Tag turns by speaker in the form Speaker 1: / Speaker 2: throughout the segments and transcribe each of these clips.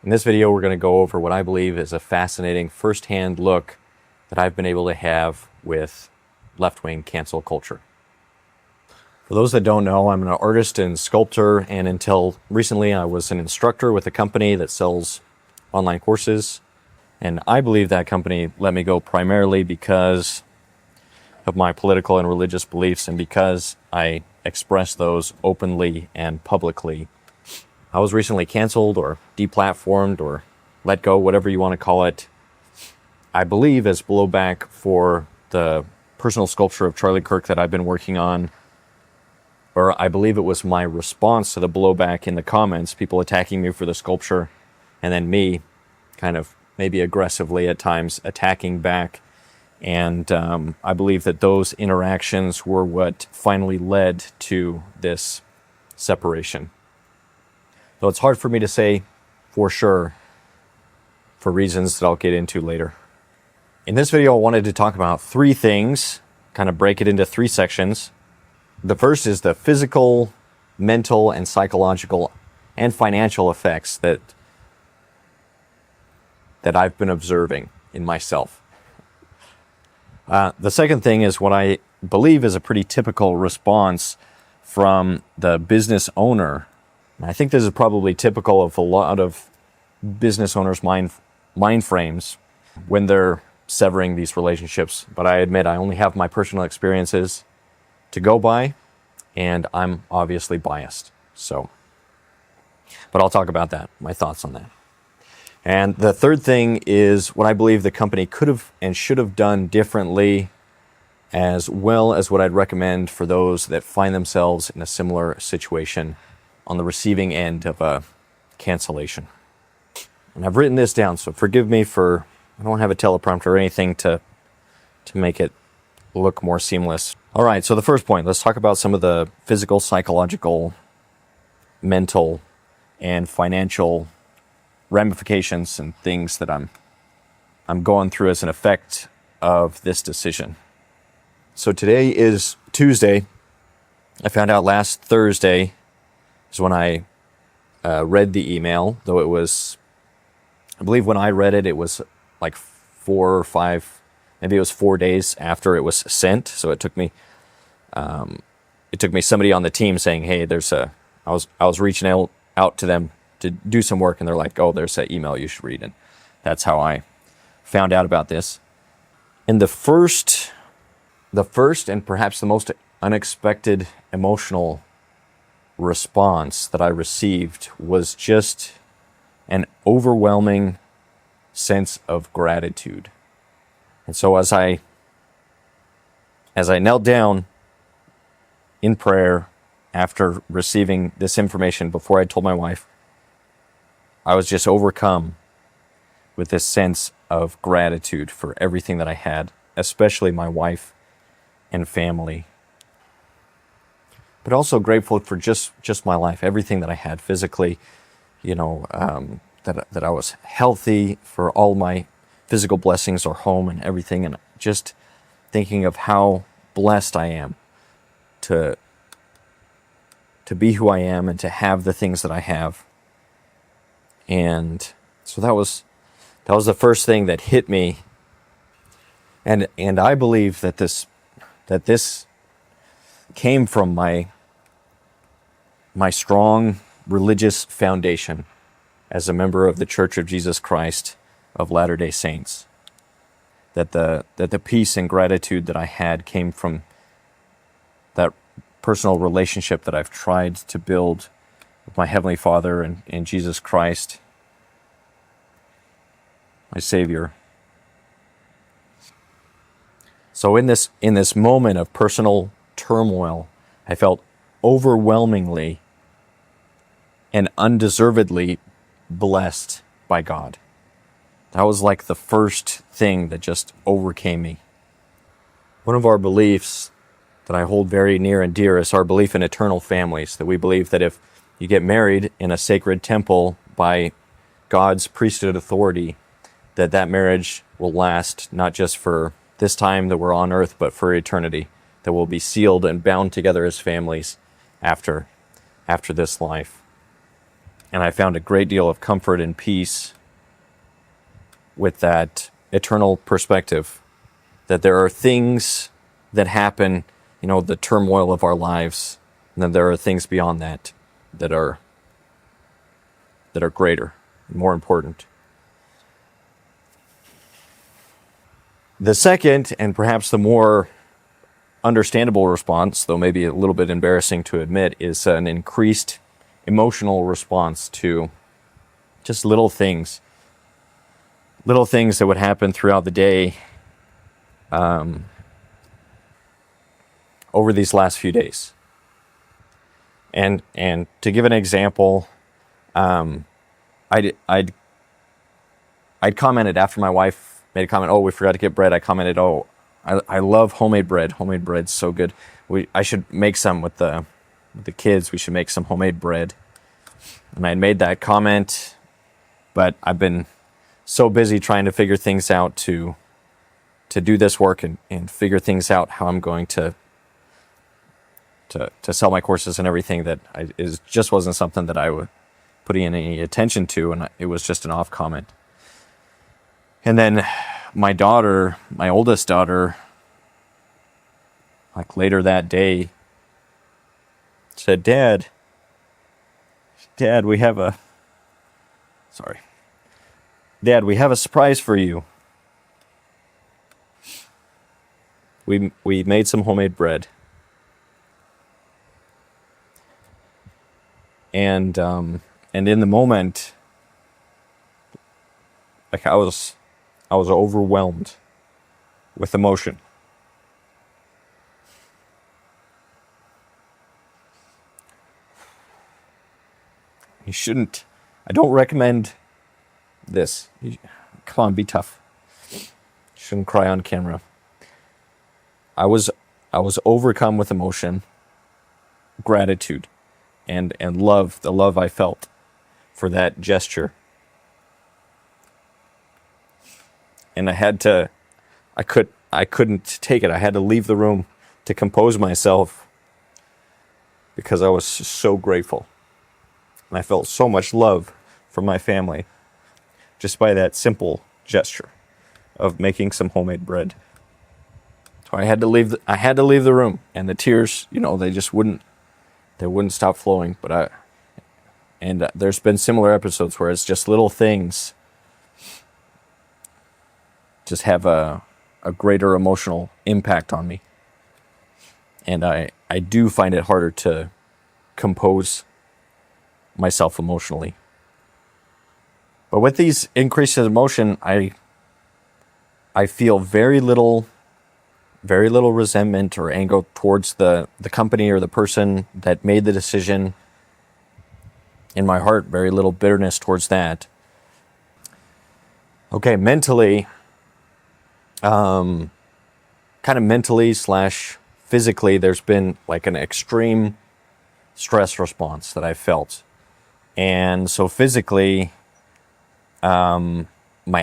Speaker 1: In this video, we're going to go over what I believe is a fascinating first-hand look that I've been able to have with left-wing cancel culture. For those that don't know, I'm an artist and sculptor, and until recently I was an instructor with a company that sells online courses. And I believe that company let me go primarily because of my political and religious beliefs and because I express those openly and publicly. I was recently canceled or deplatformed or let go, whatever you want to call it, I believe as blowback for the personal sculpture of Charlie Kirk that I've been working on. Or I believe it was my response to the blowback in the comments, people attacking me for the sculpture, and then me kind of maybe aggressively at times attacking back. And I believe that those interactions were what finally led to this separation. Though it's hard for me to say for sure for reasons that I'll get into later. In this video, I wanted to talk about three things, kind of break it into three sections. The first is the physical, mental, and psychological and financial effects that I've been observing in myself. The second thing is what I believe is a pretty typical response from the business owner. I think this is probably typical of a lot of business owners' mind frames when they're severing these relationships. But I admit I only have my personal experiences to go by, and I'm obviously biased. But I'll talk about that, my thoughts on that. And the third thing is what I believe the company could have and should have done differently, as well as what I'd recommend for those that find themselves in a similar situation on the receiving end of a cancellation. And I've written this down, so forgive me for, I don't have a teleprompter or anything to make it look more seamless. All right, so the first point, let's talk about some of the physical, psychological, mental, and financial ramifications and things that I'm going through as an effect of this decision. So today is Tuesday. I found out last Thursday is when I read the email, though it was, I believe when I read it, it was like 4 or 5, maybe it was 4 days after it was sent. So it took me somebody on the team saying, hey, I was reaching out to them to do some work, and they're like, oh, there's that email you should read. And that's how I found out about this. And the first and perhaps the most unexpected emotional response that I received was just an overwhelming sense of gratitude. And so as I knelt down in prayer after receiving this information, before I told my wife, I was just overcome with this sense of gratitude for everything that I had, especially my wife and family. But also grateful for just my life, everything that I had physically, that I was healthy, for all my physical blessings are home and everything, and just thinking of how blessed I am to be who I am and to have the things that I have. And so that was the first thing that hit me. And I believe that this came from my strong religious foundation as a member of the Church of Jesus Christ of Latter-day Saints. That the peace and gratitude that I had came from that personal relationship that I've tried to build with my Heavenly Father and Jesus Christ, my Savior. So in this moment of personal turmoil, I felt overwhelmingly and undeservedly blessed by God. That was like the first thing that just overcame me. One of our beliefs that I hold very near and dear is our belief in eternal families, that we believe that if you get married in a sacred temple by God's priesthood authority, that marriage will last not just for this time that we're on earth, but for eternity, that we'll be sealed and bound together as families after after this life. And I found a great deal of comfort and peace with that eternal perspective, that there are things that happen, the turmoil of our lives, and then there are things beyond that that are greater, more important. The second, and perhaps the more understandable response, though maybe a little bit embarrassing to admit, is an increased emotional response to just little things that would happen throughout the day over these last few days. And to give an example, I'd commented after my wife made a comment, "Oh, we forgot to get bread." I commented, "Oh, I love homemade bread. Homemade bread's so good. I should make some with the kids. We should make some homemade bread." And I made that comment, but I've been so busy trying to figure things out to do this work and figure things out how I'm going to sell my courses and everything that it just wasn't something that I would put any attention to, and it was just an off comment. And then my oldest daughter, like later that day, said, Dad, we have a surprise for you. We made some homemade bread. And in the moment, like I was overwhelmed with emotion. I don't recommend this. Come on, be tough. You shouldn't cry on camera. I was overcome with emotion, gratitude, and love, the love I felt for that gesture. And I couldn't take it. I had to leave the room to compose myself because I was so grateful. And I felt so much love from my family just by that simple gesture of making some homemade bread. So I had to leave the room, and the tears, they wouldn't stop flowing. But there's been similar episodes where it's just little things just have a greater emotional impact on me. And I do find it harder to compose myself emotionally. But with these increases in emotion, I feel very little resentment or anger towards the company or the person that made the decision. In my heart, very little bitterness towards that. Okay, mentally, kind of mentally / physically, there's been like an extreme stress response that I felt. And so physically, my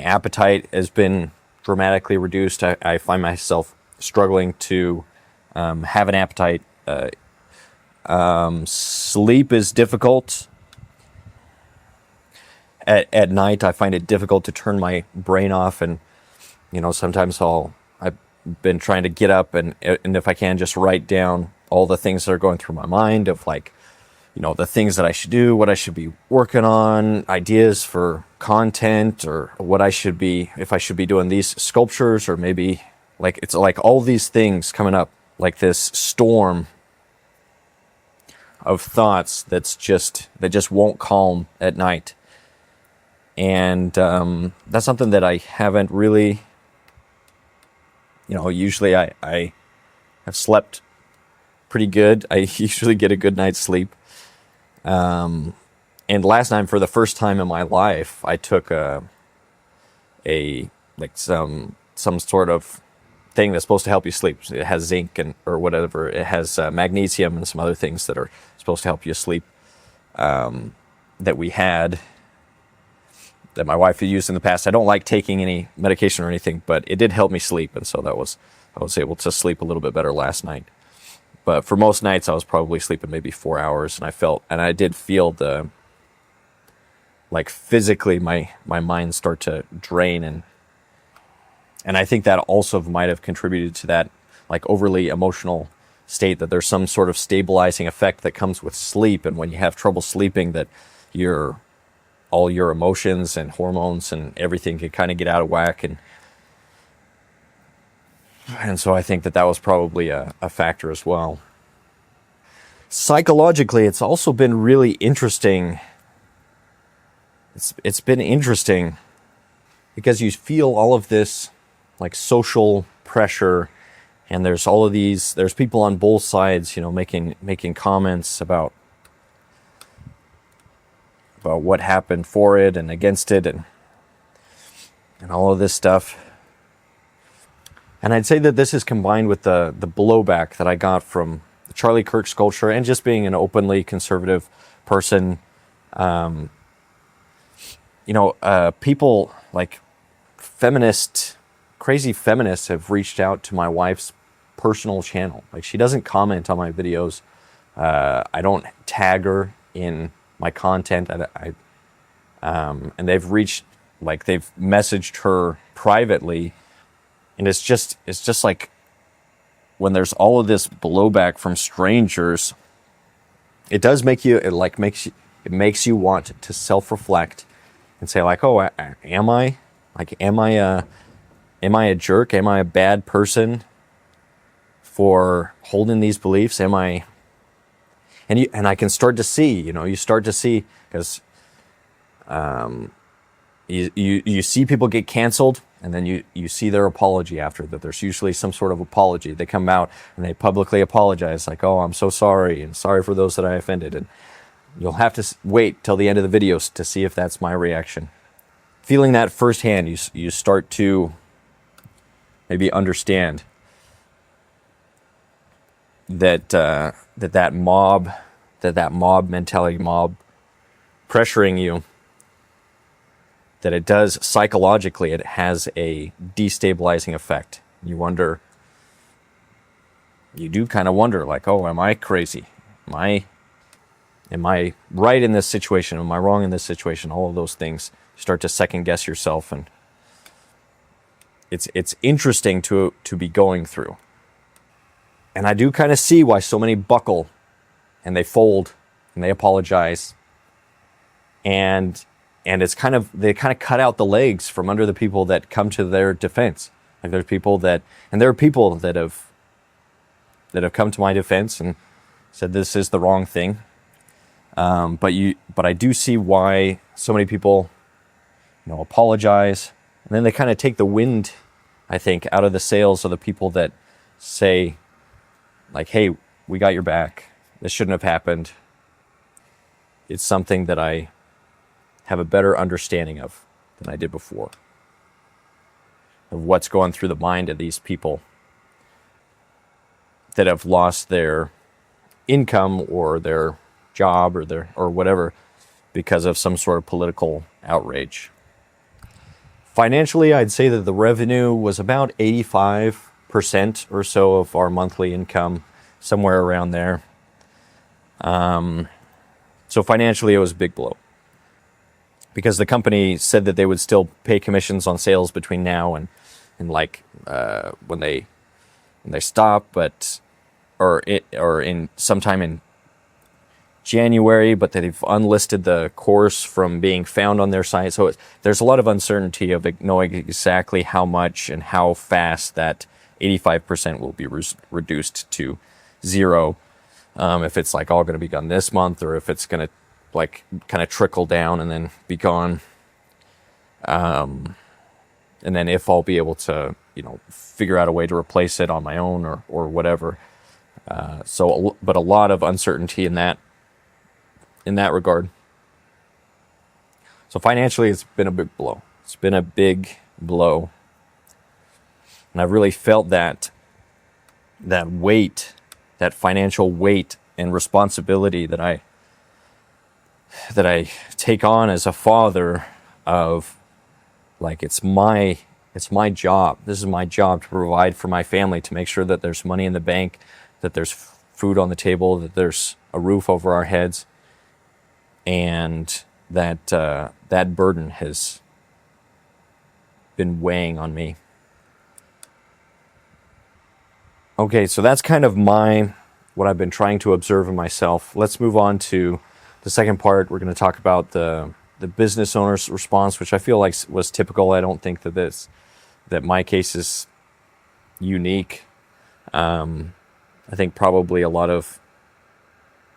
Speaker 1: appetite has been dramatically reduced. I find myself struggling to have an appetite. Sleep is difficult. At night, I find it difficult to turn my brain off, and sometimes I've been trying to get up and if I can, just write down all the things that are going through my mind of the things that I should do, what I should be working on, ideas for content, or what if I should be doing these sculptures, or maybe it's like all these things coming up, like this storm of thoughts that just won't calm at night. And that's something that I haven't really, usually I have slept pretty good. I usually get a good night's sleep. And last night, for the first time in my life, I took some sort of thing that's supposed to help you sleep. It has zinc or whatever. It has magnesium and some other things that are supposed to help you sleep. That my wife had used in the past. I don't like taking any medication or anything, but it did help me sleep, and so I was able to sleep a little bit better last night. But for most nights, I was probably sleeping maybe 4 hours, and I did feel like physically my mind start to drain, and I think that also might have contributed to that like overly emotional state, that there's some sort of stabilizing effect that comes with sleep, and when you have trouble sleeping, that all your emotions and hormones and everything can kind of get out of whack, and so I think that was probably a factor as well. Psychologically, it's also been really interesting. It's been interesting because you feel all of this like social pressure, and there's people on both sides, making comments about what happened for it and against it, and all of this stuff. And I'd say that this is combined with the blowback that I got from Charlie Kirk's culture, and just being an openly conservative person. People like crazy feminists have reached out to my wife's personal channel. Like, she doesn't comment on my videos. I don't tag her in my content. And they've messaged her privately. And it's just like, when there's all of this blowback from strangers, it does make you, it makes you want to self-reflect and say like, oh, am I a jerk? Am I a bad person for holding these beliefs? And I can start to see, because you see people get canceled, and then you see their apology after that. There's usually some sort of apology. They come out and they publicly apologize, like, oh, I'm so sorry, and sorry for those that I offended. And you'll have to wait till the end of the videos to see if that's my reaction. Feeling that firsthand, you start to maybe understand that mob mentality, mob pressuring you, that it does psychologically, it has a destabilizing effect. You do kind of wonder, like, oh, am I crazy? Am I right in this situation? Am I wrong in this situation? All of those things. You start to second guess yourself, and it's interesting to be going through. And I do kind of see why so many buckle, and they fold, and they apologize, and they kind of cut out the legs from under the people that come to their defense. Like, there are people that have come to my defense and said this is the wrong thing. But I do see why so many people, apologize, and then they kind of take the wind, I think, out of the sails of the people that say, like, hey, we got your back. This shouldn't have happened. It's something that I have a better understanding of than I did before, of what's going through the mind of these people that have lost their income or their job or whatever because of some sort of political outrage. Financially, I'd say that the revenue was about 85% or so of our monthly income, somewhere around there. So financially, it was a big blow, because the company said that they would still pay commissions on sales between now and when they stop, or in sometime in January, but they've unlisted the course from being found on their site. So there's a lot of uncertainty of knowing exactly how much and how fast that 85% will be reduced to zero. If it's all going to be gone this month, or if it's going to kind of trickle down and then be gone. And then if I'll be able to, figure out a way to replace it on my own or whatever. But a lot of uncertainty in that regard. So financially, it's been a big blow. It's been a big blow. And I've really felt that weight, that financial weight and responsibility that I take on as a father, of it's my job. This is my job to provide for my family, to make sure that there's money in the bank, that there's food on the table, that there's a roof over our heads, and that that burden has been weighing on me. Okay, so that's kind of what I've been trying to observe in myself. Let's move on to the second part. We're going to talk about the business owner's response, which I feel like was typical. I don't think that my case is unique. I think probably a lot of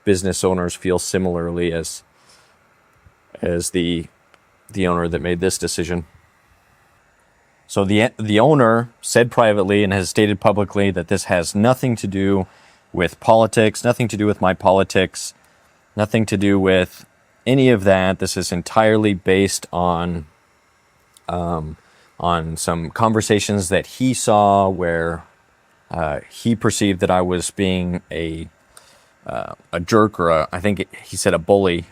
Speaker 1: business owners feel similarly as the owner that made this decision. So the owner said privately and has stated publicly that this has nothing to do with politics, nothing to do with my politics, nothing to do with any of that. This is entirely based on some conversations that he saw where he perceived that I was being a jerk, or I think he said a bully,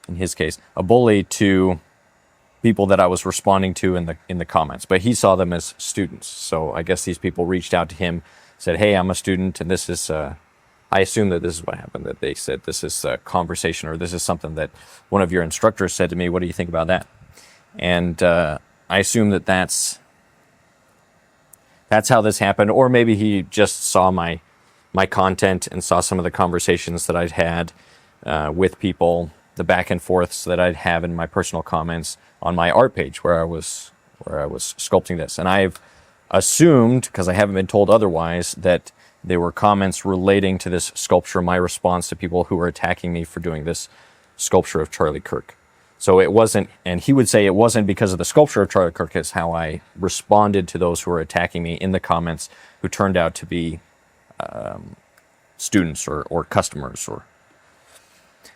Speaker 1: in his case, a bully to people that I was responding to in the comments. But he saw them as students. So I guess these people reached out to him, said, "Hey, I'm a student, and this is." I assume that this is what happened. That they said this is a conversation, or this is something that one of your instructors said to me. What do you think about that? And I assume that that's how this happened, or maybe he just saw my content and saw some of the conversations that I'd had with people, the back and forths that I'd have in my personal comments on my art page where I was sculpting this. And I've assumed, because I haven't been told otherwise, that they were comments relating to this sculpture, my response to people who were attacking me for doing this sculpture of Charlie Kirk. So it wasn't, and he would say it wasn't because of the sculpture of Charlie Kirk, it's how I responded to those who were attacking me in the comments, who turned out to be students or customers.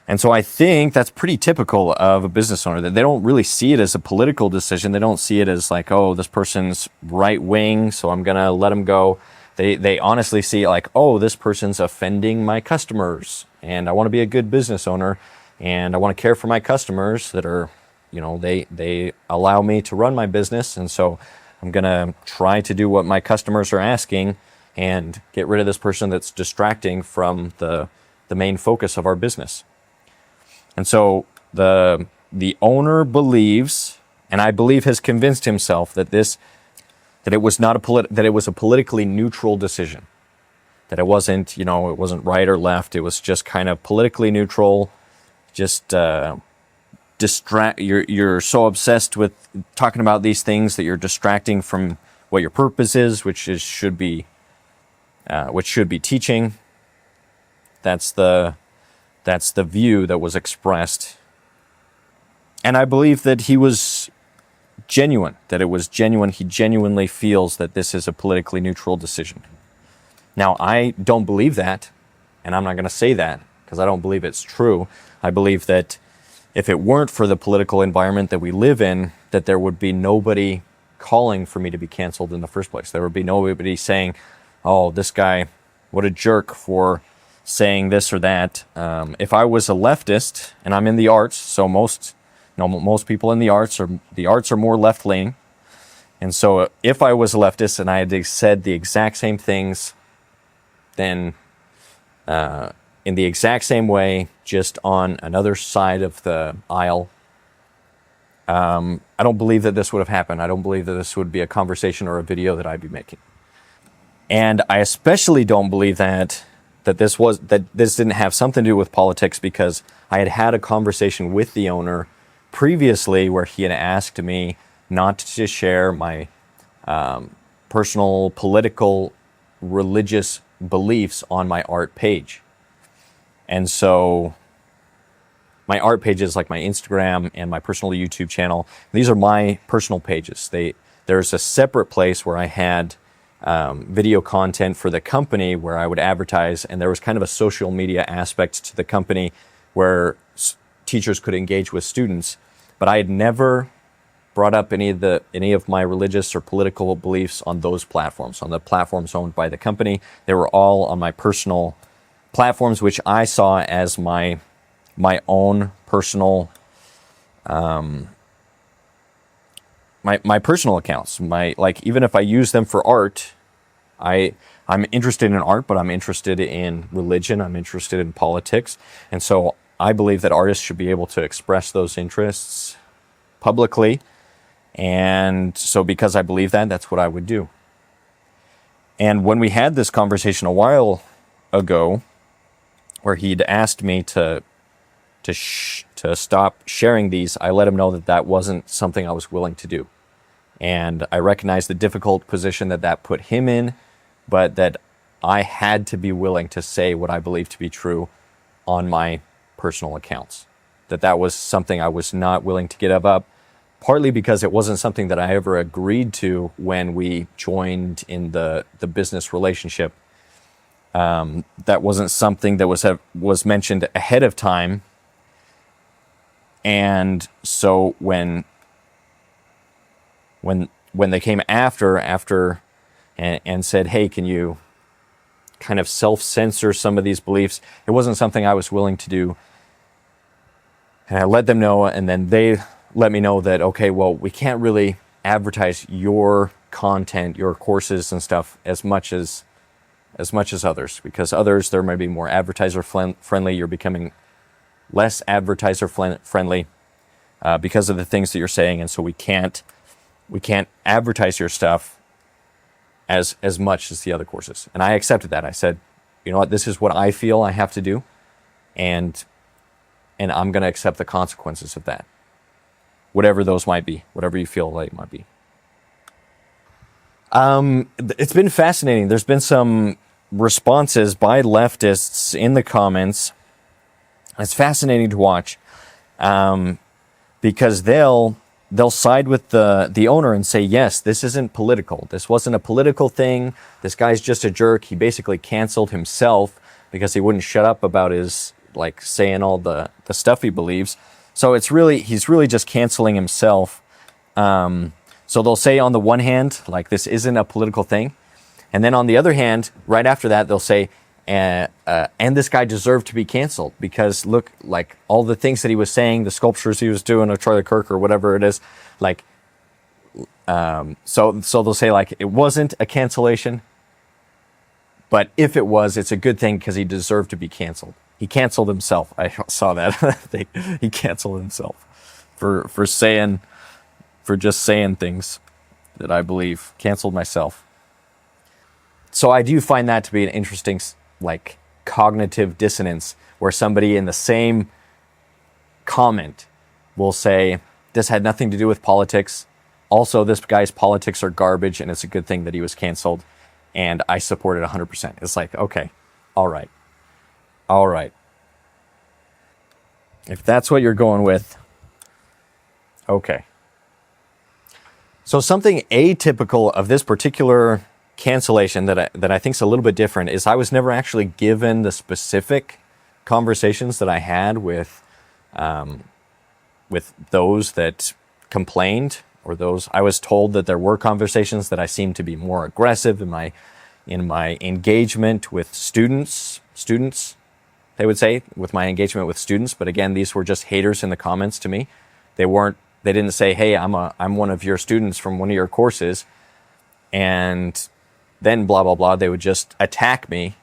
Speaker 1: And so I think that's pretty typical of a business owner, that they don't really see it as a political decision. They don't see it as like, oh, this person's right wing, so I'm going to let him go. They honestly see it like, oh, this person's offending my customers, and I want to be a good business owner, and I want to care for my customers that are, they allow me to run my business, and so I'm going to try to do what my customers are asking and get rid of this person that's distracting from the main focus of our business. And so the owner believes, and I believe has convinced himself, that it was a politically neutral decision. That it wasn't, it wasn't right or left. It was just kind of politically neutral. Just You're so obsessed with talking about these things that you're distracting from what your purpose is, which should be teaching. That's the view that was expressed. And I believe that he was genuine, that it was genuine. He genuinely feels that this is a politically neutral decision. Now, I don't believe that, and I'm not going to say that because I don't believe it's true. I believe that if it weren't for the political environment that we live in, that there would be nobody calling for me to be canceled in the first place. There would be nobody saying, oh, this guy, what a jerk for saying this or that. If I was a leftist, and I'm in the arts, so most people in the arts are more left-leaning. And so if I was a leftist and I had said the exact same things, then in the exact same way, just on another side of the aisle, I don't believe that this would have happened. I don't believe that this would be a conversation or a video that I'd be making. And I especially don't believe that this didn't have something to do with politics, because I had a conversation with the owner previously where he had asked me not to share my personal, political, religious beliefs on my art page. And so my art pages, like my Instagram and my personal YouTube channel, these are my personal pages. There's a separate place where I had video content for the company where I would advertise, and there was kind of a social media aspect to the company where teachers could engage with students. But I had never brought up any of my religious or political beliefs on those platforms, on the platforms owned by the company. They were all on my personal platforms, which I saw as my own personal my personal accounts. Even if I use them for art, I I'm interested in art, but I'm interested in religion. I'm interested in politics. And so I believe that artists should be able to express those interests publicly. And so because I believe that, that's what I would do. And when we had this conversation a while ago, where he'd asked me to stop sharing these, I let him know that that wasn't something I was willing to do. And I recognized the difficult position that that put him in, but that I had to be willing to say what I believe to be true on my personal accounts. That was something I was not willing to give up, partly because it wasn't something that I ever agreed to when we joined in the business relationship. That wasn't something that was mentioned ahead of time. And so when they came after and said, hey, can you kind of self-censor some of these beliefs, it wasn't something I was willing to do. And I let them know, and then they let me know that, okay, well, we can't really advertise your content, your courses and stuff as much as others, because others, there may be more advertiser friendly. You're becoming less advertiser friendly because of the things that you're saying, and so we can't advertise your stuff as much as the other courses. And I accepted that. I said, you know what, this is what I feel I have to do, and I'm going to accept the consequences of that, whatever those might be, whatever you feel like might be. It's been fascinating. There's been some responses by leftists in the comments. It's fascinating to watch because they'll side with the owner and say, yes, this isn't political. This wasn't a political thing. This guy's just a jerk. He basically canceled himself because he wouldn't shut up about his, like, saying all the stuff he believes. So he's really just canceling himself. So they'll say on the one hand, like, this isn't a political thing. And then on the other hand, right after that, they'll say, and this guy deserved to be canceled because look, like, all the things that he was saying, the sculptures he was doing of Charlie Kirk or whatever it is, like, so they'll say, like, it wasn't a cancellation, but if it was, it's a good thing because he deserved to be canceled. He canceled himself. I saw that. He canceled himself for just saying things that I believe. Canceled myself. So I do find that to be an interesting, like, cognitive dissonance where somebody in the same comment will say, this had nothing to do with politics. Also, this guy's politics are garbage and it's a good thing that he was canceled. And I support it 100%. It's like, okay, all right. If that's what you're going with, okay. So something atypical of this particular cancellation that I think is a little bit different is I was never actually given the specific conversations that I had with those that complained, or those I was told that there were conversations that I seemed to be more aggressive in my engagement with students, they would say, with my engagement with students. But again, these were just haters in the comments to me. They didn't say, hey, I'm one of your students from one of your courses, and then blah, blah, blah. They would just attack me.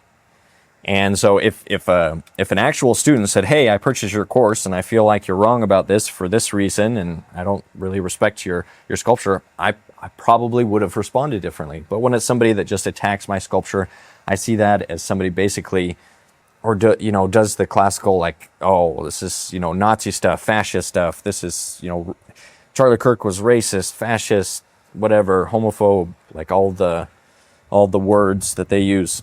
Speaker 1: And so if an actual student said, hey, I purchased your course and I feel like you're wrong about this for this reason, and I don't really respect your sculpture, I probably would have responded differently. But when it's somebody that just attacks my sculpture, I see that as somebody basically, or does the classical, like, oh, this is, Nazi stuff, fascist stuff. This is, Charlie Kirk was racist, fascist, whatever, homophobe, like all the words that they use.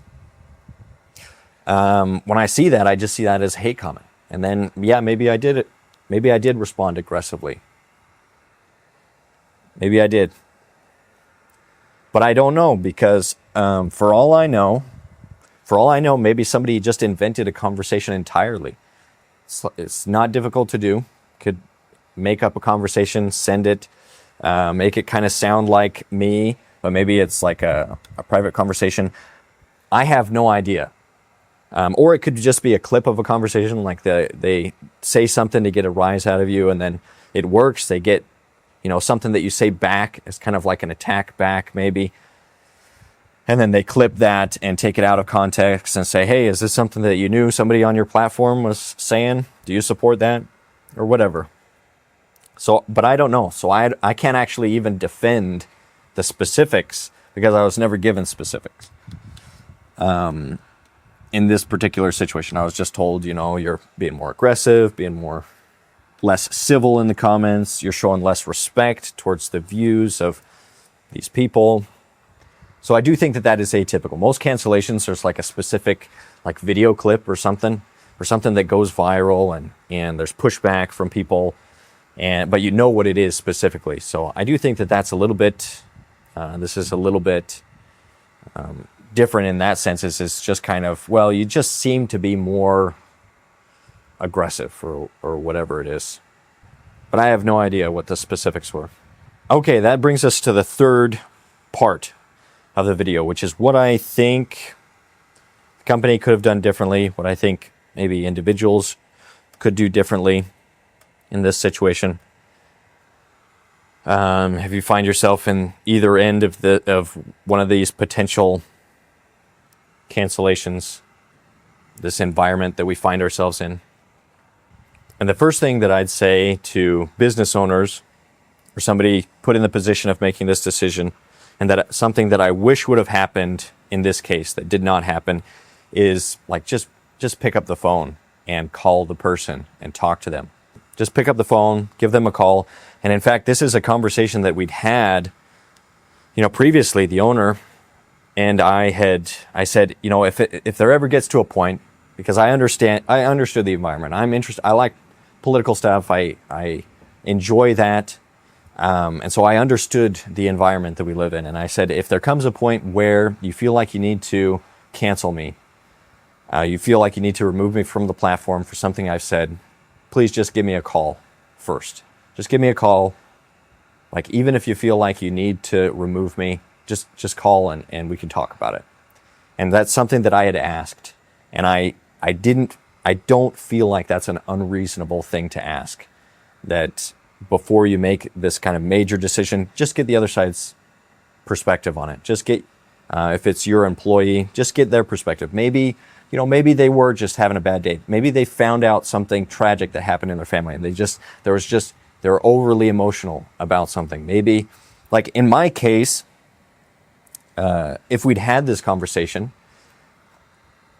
Speaker 1: When I see that, I just see that as a hate comment. And then, yeah, maybe I did it. Maybe I did respond aggressively. Maybe I did. But I don't know, because for all I know, maybe somebody just invented a conversation entirely. It's not difficult to do. Could make up a conversation, send it, make it kind of sound like me, but maybe it's like a private conversation. I have no idea. Or it could just be a clip of a conversation, like they say something to get a rise out of you, and then it works. They get, something that you say back as kind of like an attack back, maybe. And then they clip that and take it out of context and say, hey, is this something that you knew somebody on your platform was saying? Do you support that? Or whatever. So, but I don't know. So I can't actually even defend the specifics because I was never given specifics. In this particular situation, I was just told, you're being more aggressive, less civil in the comments. You're showing less respect towards the views of these people. So I do think that is atypical. Most cancellations, there's like a specific video clip or something that goes viral and there's pushback from people, but you know what it is specifically. So I do think that that's a little bit, this is a little bit different in that sense. It's just kind of, well, you just seem to be more aggressive or whatever it is. But I have no idea what the specifics were. Okay, that brings us to the third part of the video, which is what I think the company could have done differently, what I think maybe individuals could do differently in this situation. If you find yourself in either end of one of these potential cancellations, this environment that we find ourselves in. And the first thing that I'd say to business owners or somebody put in the position of making this decision, and that something that I wish would have happened in this case that did not happen, is just pick up the phone and call the person and talk to them. Just pick up the phone, give them a call. And in fact, this is a conversation that we'd had, previously. The owner and I said, if there ever gets to a point, because I understood the environment. I'm interested. I like political stuff. I enjoy that. And so I understood the environment that we live in. And I said, if there comes a point where you feel like you need to cancel me, you feel like you need to remove me from the platform for something I've said, please just give me a call first. Just give me a call. Even if you feel like you need to remove me, just call and we can talk about it. And that's something that I had asked. And I don't feel like that's an unreasonable thing to ask. That before you make this kind of major decision, just get the other side's perspective on it. Just get, if it's your employee, just get their perspective. Maybe they were just having a bad day. Maybe they found out something tragic that happened in their family and they were overly emotional about something. Maybe, in my case, if we'd had this conversation,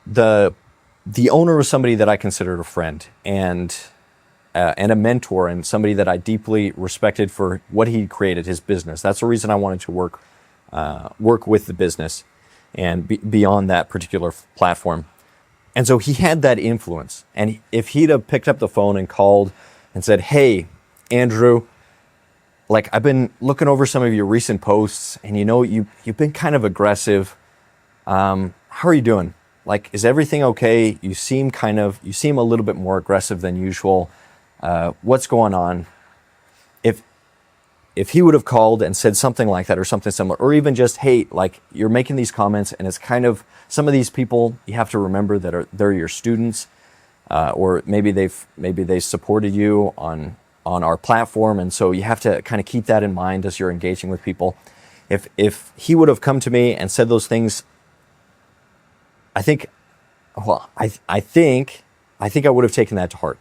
Speaker 1: the owner was somebody that I considered a friend and a mentor, and somebody that I deeply respected for what he created, his business. That's the reason I wanted to work with the business and beyond that particular platform. And so he had that influence. And if he'd have picked up the phone and called and said, hey, Andrew, I've been looking over some of your recent posts, and you've been kind of aggressive. How are you doing? Is everything okay? You seem a little bit more aggressive than usual. What's going on? If he would have called and said something like that or something similar, or even just, hey, you're making these comments and it's kind of, some of these people you have to remember that they're your students, or maybe they supported you on our platform, and so you have to kind of keep that in mind as you're engaging with people. If he would have come to me and said those things, I think I would have taken that to heart.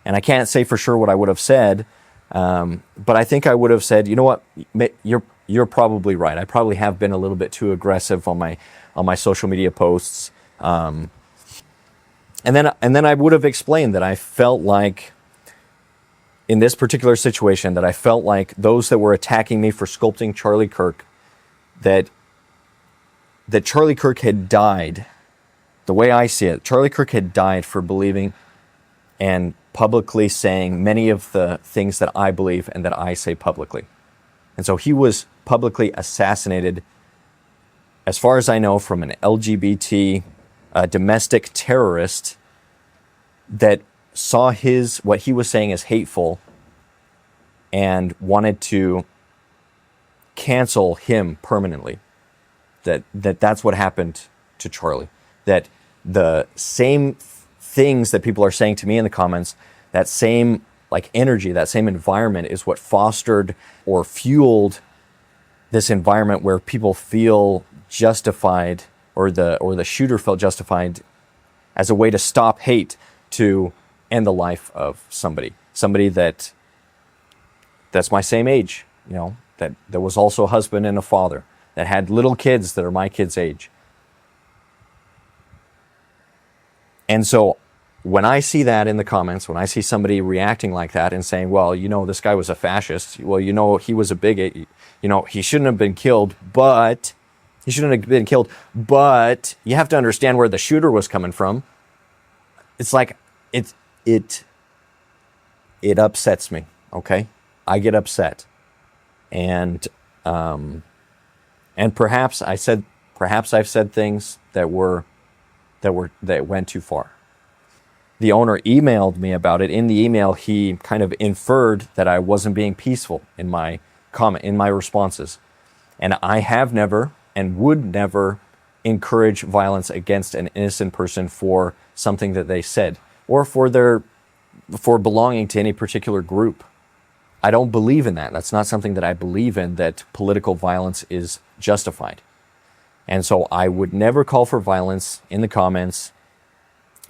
Speaker 1: And I can't say for sure what I would have said, but I think I would have said, you know what, you're probably right. I probably have been a little bit too aggressive on my social media posts. And then I would have explained that I felt like in this particular situation, that I felt like those that were attacking me for sculpting Charlie Kirk, that Charlie Kirk had died. The way I see it, Charlie Kirk had died for believing and publicly saying many of the things that I believe and that I say publicly. And so he was publicly assassinated, as far as I know, from an LGBT domestic terrorist that saw what he was saying as hateful and wanted to cancel him permanently. That's what happened to Charlie. That the same things that people are saying to me in the comments, that same energy, that same environment is what fostered or fueled this environment where people feel justified, or the shooter felt justified as a way to stop hate, to end the life of somebody that's my same age, that was also a husband and a father, that had little kids that are my kids' age. And so when I see that in the comments, when I see somebody reacting like that and saying, well, this guy was a fascist, well, he was a bigot, he shouldn't have been killed, but you have to understand where the shooter was coming from. It's like, it upsets me, okay? I get upset. And perhaps I've said things that went too far. The owner emailed me about it. In the email, he kind of inferred that I wasn't being peaceful in my responses. And I have never and would never encourage violence against an innocent person for something that they said, or for belonging to any particular group. I don't believe in that. That's not something that I believe in, that political violence is justified. And so I would never call for violence in the comments.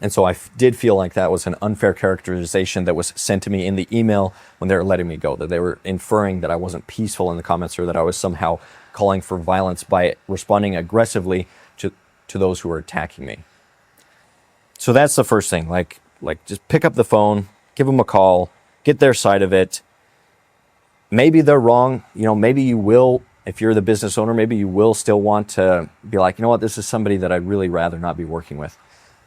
Speaker 1: And so I did feel like that was an unfair characterization that was sent to me in the email when they were letting me go, that they were inferring that I wasn't peaceful in the comments, or that I was somehow calling for violence by responding aggressively to those who were attacking me. So that's the first thing. Like just pick up the phone, give them a call, get their side of it. Maybe they're wrong. Maybe you will, if you're the business owner, maybe you will still want to be like, this is somebody that I'd really rather not be working with.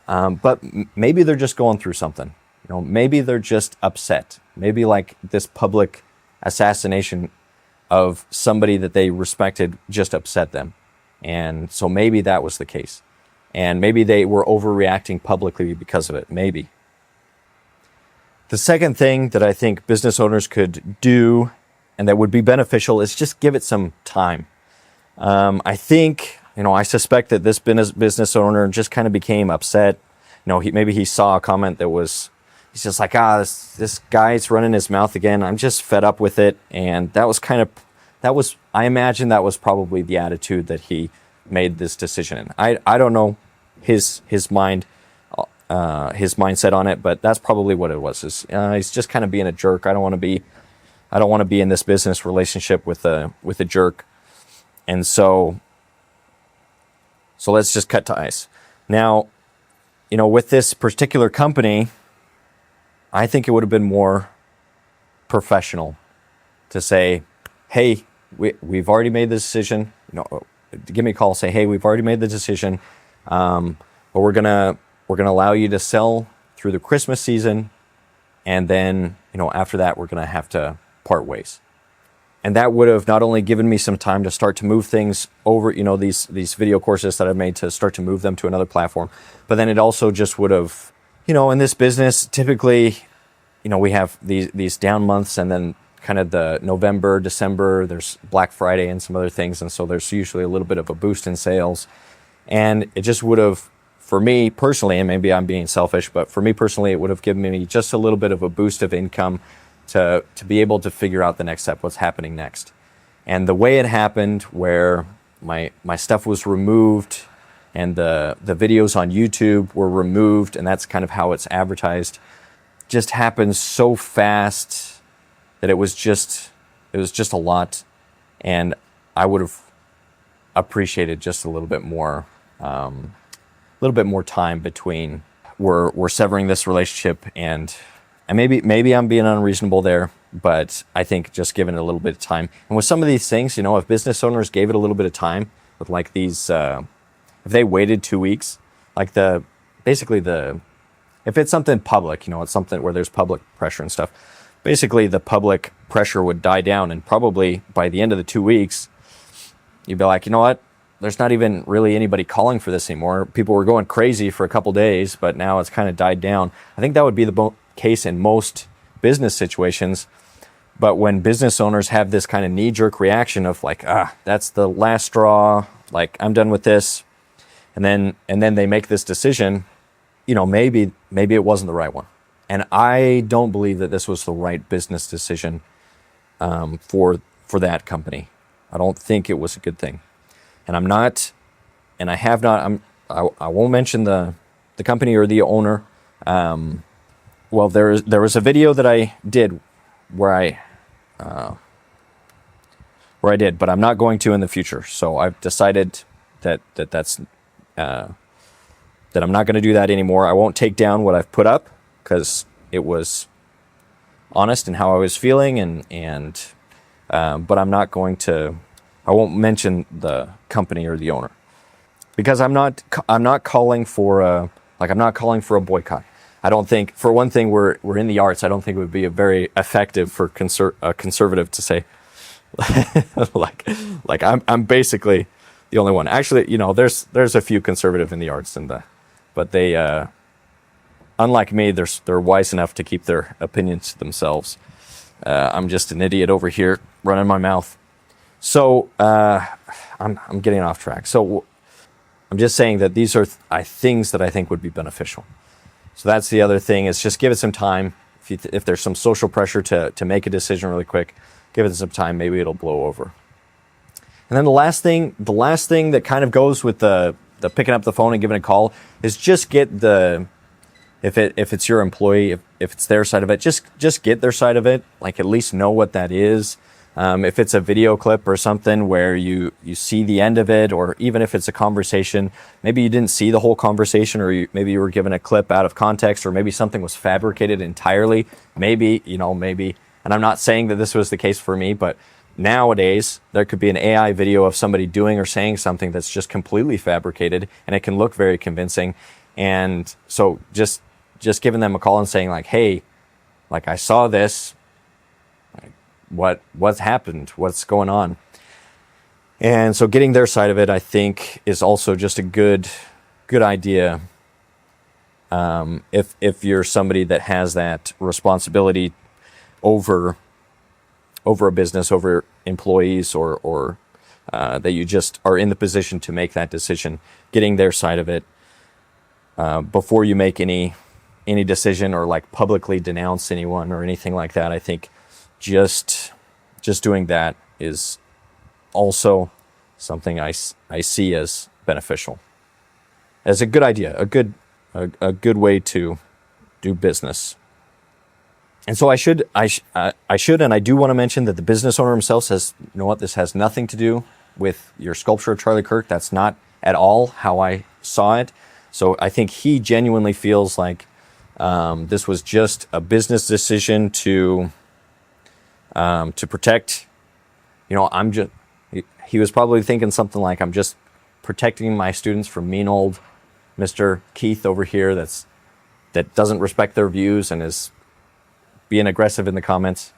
Speaker 1: But maybe they're just going through something. Maybe they're just upset. Maybe like this public assassination of somebody that they respected just upset them. And so maybe that was the case. And maybe they were overreacting publicly because of it. Maybe. The second thing that I think business owners could do, and that would be beneficial, is just give it some time. I think, I suspect that this business owner just kind of became upset. Maybe he saw a comment that was, he's just like, this guy's running his mouth again. I'm just fed up with it. And I imagine that was probably the attitude that he made this decision in. I don't know his mindset on it, but that's probably what it was. He's just kind of being a jerk. I don't want to be in this business relationship with a jerk. And so let's just cut ties. Now, with this particular company, I think it would have been more professional to say, hey, we've already made the decision. Give me a call, say, hey, we've already made the decision. But we're gonna allow you to sell through the Christmas season, and then after that we're gonna have to part ways. And that would have not only given me some time to start to move things over, these video courses that I've made, to start to move them to another platform, but then it also just would have, in this business, typically, we have these down months, and then kind of the November, December, there's Black Friday and some other things. And so there's usually a little bit of a boost in sales. And it just would have, for me personally, and maybe I'm being selfish, but for me personally, it would have given me just a little bit of a boost of income to be able to figure out the next step, what's happening next. And the way it happened, where my stuff was removed and the videos on YouTube were removed, and that's kind of how it's advertised, just happened so fast that it was just a lot. And I would have appreciated just a little bit more time between we're severing this relationship, and maybe I'm being unreasonable there, but I think just giving it a little bit of time. And with some of these things, if business owners gave it a little bit of time with like these, if they waited 2 weeks, like if it's something public, it's something where there's public pressure and stuff, basically the public pressure would die down, and probably by the end of the 2 weeks, you'd be like, what? There's not even really anybody calling for this anymore. People were going crazy for a couple days, but now it's kind of died down. I think that would be the case in most business situations. But when business owners have this kind of knee-jerk reaction of like, that's the last straw, like I'm done with this, and then they make this decision, maybe it wasn't the right one. And I don't believe that this was the right business decision for that company. I don't think it was a good thing. And I'm not and I have not. I won't mention the company or the owner. Well, there was a video that I did where I did, but I'm not going to in the future. So I've decided that's that I'm not going to do that anymore. I won't take down what I've put up because it was honest in how I was feeling, and but I'm not going to. I won't mention the company or the owner because I'm not calling for a boycott. I don't think, for one thing, we're in the arts. I don't think it would be a very effective for a conservative to say like I'm basically the only one. Actually, there's a few conservative in the arts but they unlike me, they're wise enough to keep their opinions to themselves. I'm just an idiot over here running my mouth. So I'm getting off track. So I'm just saying that these are things that I think would be beneficial. So that's the other thing, is just give it some time. If there's some social pressure to make a decision really quick, give it some time. Maybe it'll blow over. And then the last thing that kind of goes with the picking up the phone and giving a call is just get if it's your employee, if it's their side of it, just get their side of it. Like, at least know what that is. If it's a video clip or something where you see the end of it, or even if it's a conversation, maybe you didn't see the whole conversation, or maybe you were given a clip out of context, or maybe something was fabricated entirely. Maybe, and I'm not saying that this was the case for me, but nowadays there could be an AI video of somebody doing or saying something that's just completely fabricated, and it can look very convincing. And so just giving them a call and saying, like, hey, like, I saw this. What's happened? What's going on? And so getting their side of it, I think, is also just a good idea. If you're somebody that has that responsibility over a business, over employees, or that you just are in the position to make that decision, getting their side of it before you make any decision, or like publicly denounce anyone or anything like that. I think just doing that is also something I see as beneficial, as a good idea, a good way to do business. And so I should, and I do want to mention that the business owner himself says, you know what, this has nothing to do with your sculpture of Charlie Kirk. That's not at all how I saw it. So I think he genuinely feels like this was just a business decision to protect, he was probably thinking something like, I'm just protecting my students from mean old Mr. Keith over here that doesn't respect their views and is being aggressive in the comments.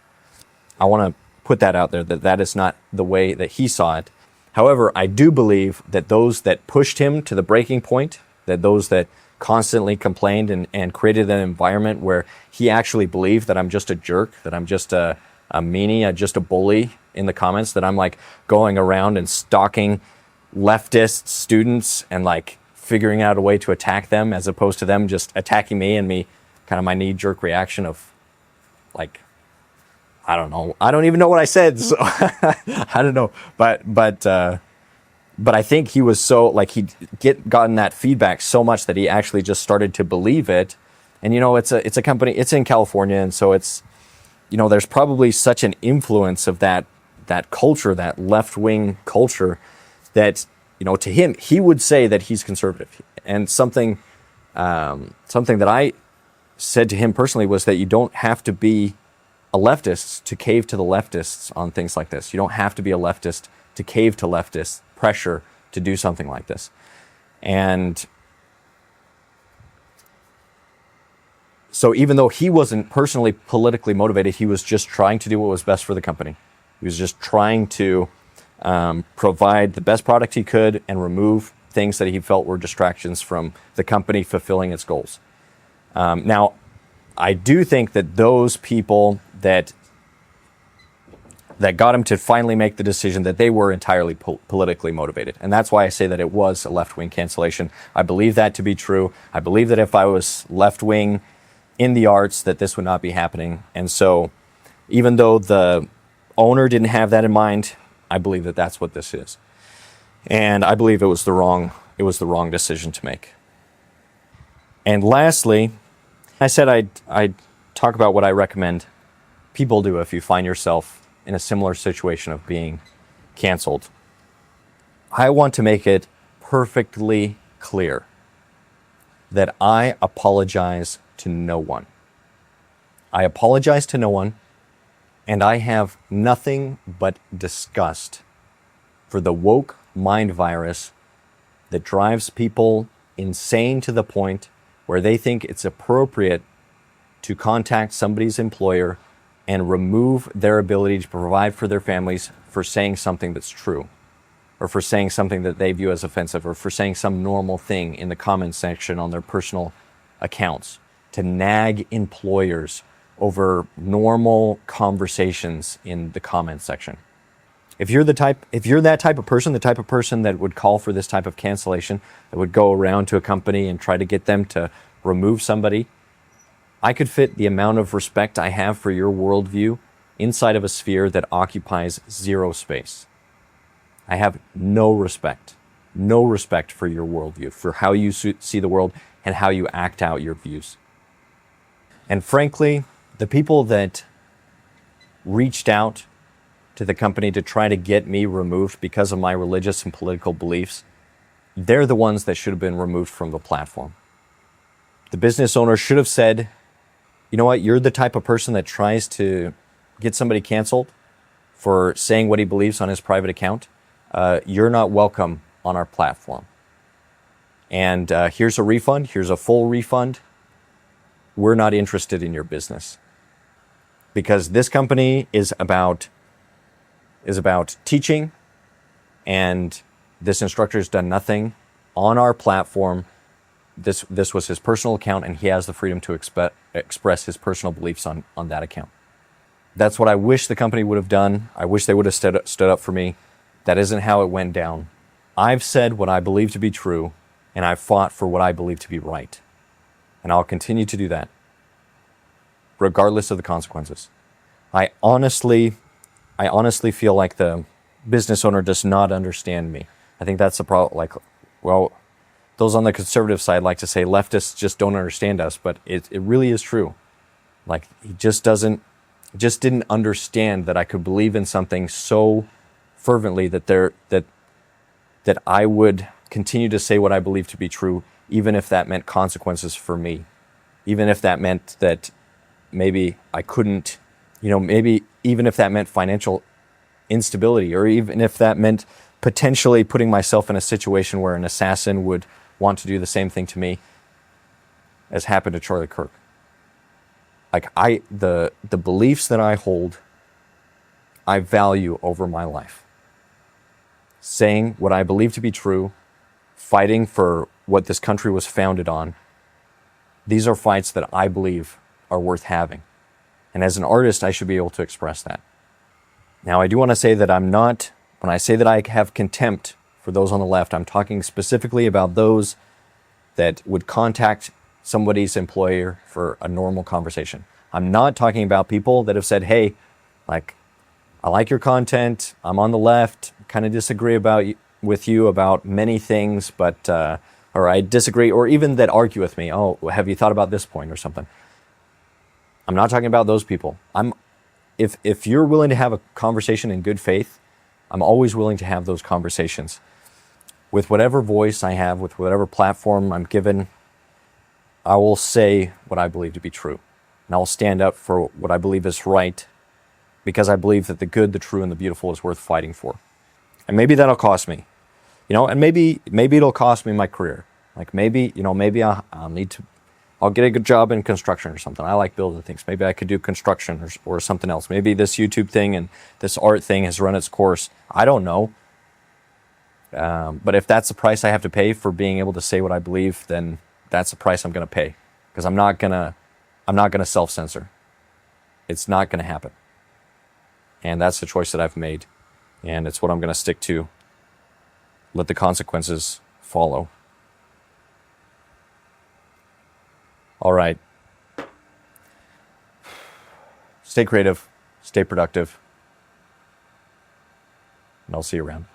Speaker 1: I want to put that out there, that is not the way that he saw it. However, I do believe that those that pushed him to the breaking point, that those that constantly complained and created an environment where he actually believed that I'm just a jerk, that I'm just a meanie, just a bully in the comments, that I'm like going around and stalking leftist students and like figuring out a way to attack them, as opposed to them just attacking me, and me kind of my knee-jerk reaction of like, I don't know. I don't even know what I said. So I don't know. But I think he was so, like, he'd gotten that feedback so much that he actually just started to believe it. And, it's a company, it's in California. And so it's, there's probably such an influence of that culture, that left-wing culture, that, to him, he would say that he's conservative. And something that I said to him personally was that you don't have to be a leftist to cave to the leftists on things like this. You don't have to be a leftist to cave to leftist pressure to do something like this. And so even though he wasn't personally politically motivated, he was just trying to do what was best for the company. He was just trying to provide the best product he could and remove things that he felt were distractions from the company fulfilling its goals. Now, I do think that those people that got him to finally make the decision, that they were entirely politically motivated. And that's why I say that it was a left-wing cancellation. I believe that to be true. I believe that if I was left-wing in the arts, that this would not be happening. And so even though the owner didn't have that in mind, I believe that that's what this is. And I believe it was the wrong it was the wrong decision to make. And lastly, I said I'd talk about what I recommend people do if you find yourself in a similar situation of being canceled. I want to make it perfectly clear that I apologize to no one. I apologize to no one, and I have nothing but disgust for the woke mind virus that drives people insane to the point where they think it's appropriate to contact somebody's employer and remove their ability to provide for their families for saying something that's true, or for saying something that they view as offensive, or for saying some normal thing in the comments section on their personal accounts, to nag employers over normal conversations in the comments section. If you're that type of person, the type of person that would call for this type of cancellation, that would go around to a company and try to get them to remove somebody, I could fit the amount of respect I have for your worldview inside of a sphere that occupies zero space. I have no respect for your worldview, for how you see the world and how you act out your views. And frankly, the people that reached out to the company to try to get me removed because of my religious and political beliefs, they're the ones that should have been removed from the platform. The business owner should have said, you know what, you're the type of person that tries to get somebody canceled for saying what he believes on his private account. You're not welcome on our platform. And here's a refund, here's a full refund. We're not interested in your business. Because this company is about teaching, and this instructor has done nothing on our platform. This was his personal account, and he has the freedom to express his personal beliefs on that account. That's what I wish the company would have done. I wish they would have stood up for me. That isn't how it went down. I've said what I believe to be true, and I've fought for what I believe to be right. And I'll continue to do that, regardless of the consequences. I honestly feel like the business owner does not understand me. I think that's the problem. Those on the conservative side like to say leftists just don't understand us, but it really is true. Like, he just didn't understand that I could believe in something so fervently that I would continue to say what I believe to be true, even if that meant consequences for me, even if that meant that maybe I couldn't, maybe even if that meant financial instability, or even if that meant potentially putting myself in a situation where an assassin would want to do the same thing to me as happened to Charlie Kirk. Like, the beliefs that I hold, I value over my life. Saying what I believe to be true, fighting for what this country was founded on, these are fights that I believe are worth having. And as an artist, I should be able to express that. Now, I do want to say that when I say that I have contempt for those on the left, I'm talking specifically about those that would contact somebody's employer for a normal conversation. I'm not talking about people that have said, hey, I like your content, I'm on the left, kind of disagree with you about many things, but or I disagree, or even that argue with me. Oh, have you thought about this point or something? I'm not talking about those people. If you're willing to have a conversation in good faith, I'm always willing to have those conversations. With whatever voice I have, with whatever platform I'm given, I will say what I believe to be true. And I'll stand up for what I believe is right, because I believe that the good, the true, and the beautiful is worth fighting for. And maybe that'll cost me, and maybe it'll cost me my career. Like, maybe I'll get a good job in construction or something. I like building things. Maybe I could do construction or something else. Maybe this YouTube thing and this art thing has run its course. I don't know. But if that's the price I have to pay for being able to say what I believe, then that's the price I'm going to pay. Because I'm not gonna self-censor. It's not going to happen. And that's the choice that I've made. And it's what I'm going to stick to. Let the consequences follow. All right. Stay creative, stay productive, and I'll see you around.